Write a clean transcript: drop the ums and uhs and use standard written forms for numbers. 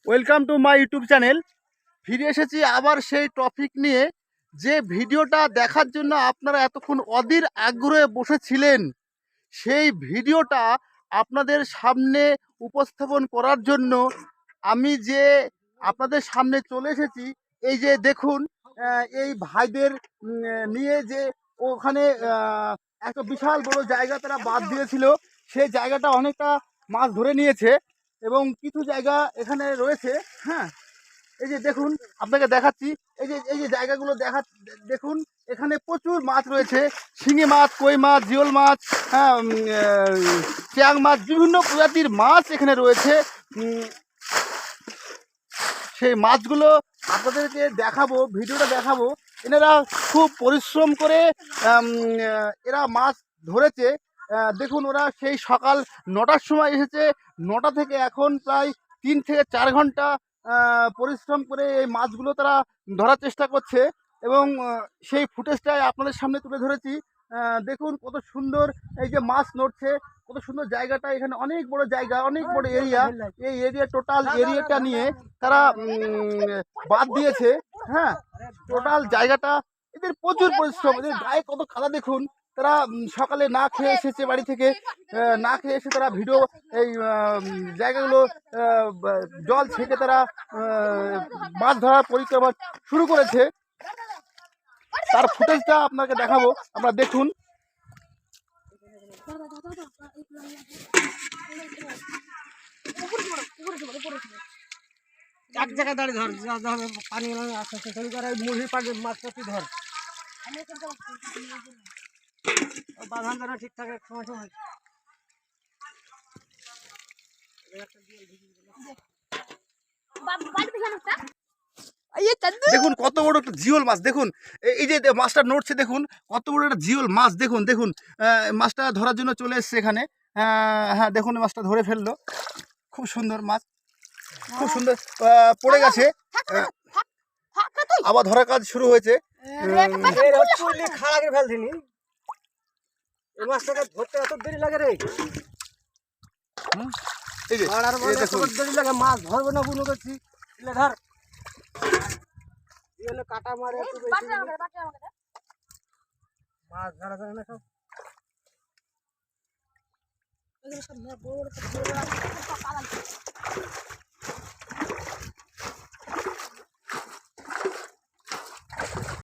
Welcome to my YouTube channel. ফিরে এসেছি আবার সেই টপিক নিয়ে, যে ভিডিওটা দেখার জন্য আপনারা এতক্ষণ অধীর আগ্রহে বসেছিলেন, সেই ভিডিওটা আপনাদের সামনে উপস্থাপন করার জন্য আমি যে আপনাদের সামনে চলে এসেছি। এই যে দেখুন, এই ভাইদের নিয়ে যে ওখানে একটা বিশাল বড় জায়গা তারা বাদ দিয়েছিল, সেই জায়গাটা অনেকটা মাছ ধরে নিয়েছে এবং কিছু জায়গা এখানে রয়েছে। হ্যাঁ, এই যে দেখুন, আপনাকে দেখাচ্ছি। এই যে জায়গাগুলো দেখুন, এখানে প্রচুর মাছ রয়েছে। শিঙি মাছ, কই মাছ, জিওল মাছ, হ্যাঁ, চিয়াং মাছ, বিভিন্ন প্রজাতির মাছ এখানে রয়েছে। সেই মাছগুলো আপনাদেরকে দেখাবো, ভিডিওটা দেখাবো। এনারা খুব পরিশ্রম করে এরা মাছ ধরেছে। দেখুন, ওরা সেই সকাল 9টার সময় এসেছে। 9টা থেকে এখন প্রায় 3 থেকে 4 ঘন্টা পরিশ্রম করে এই মাছগুলো তারা ধরার চেষ্টা করছে এবং সেই ফুটেজটাই আপনাদের সামনে তুলে ধরেছি। দেখুন কত সুন্দর এই যে মাছ নড়ছে, কত সুন্দর জায়গাটা। এখানে অনেক বড় জায়গা, অনেক বড় এরিয়া। এই এরিয়া, টোটাল এরিয়াটা নিয়ে তারা বাদ দিয়েছে। হ্যাঁ, টোটাল জায়গাটা, এদের প্রচুর পরিশ্রম, এদের গায়ে কত কাদা দেখুন। তারা সকালে না খেয়ে এসেছে বাড়ি থেকে, না খেয়ে এসে তারা ভিডিও এই জায়গাগুলো জল ছেঁকে তারা মাছ ধরার পরিক্রমা শুরু করেছে। তার ফুটেজটা আপনাকে দেখাবো, আমরা দেখুন। এক জায়গায় দাঁড়িয়ে ধর, পানি আস্তে আস্তে করে মুড়ির পানি মাছটা তুই ধর, বাঁধান যেন ঠিকঠাক সময় সময়। দেখুন কত বড় একটা জিওল মাছ, দেখুন এই যে মাছটা নড়ছে, দেখুন কত বড় একটা জিওল মাছ। দেখুন দেখুন, মাছটা ধরার জন্য চলে এসছে এখানে। হ্যাঁ, দেখুন মাছটা ধরে ফেললো। খুব সুন্দর মাছ, খুব সুন্দর। পড়ে গেছে, আবার ধরার কাজ শুরু হয়েছে। খাড়াকে ফেলছিনি, এই মাছটাকে ধরতে এত দেরি লাগে রে। এই যে দেরি লাগে, মাছ ধরবে না কোনো করছি। ধর কাটা মারে মাছ ধরা যায় না সব।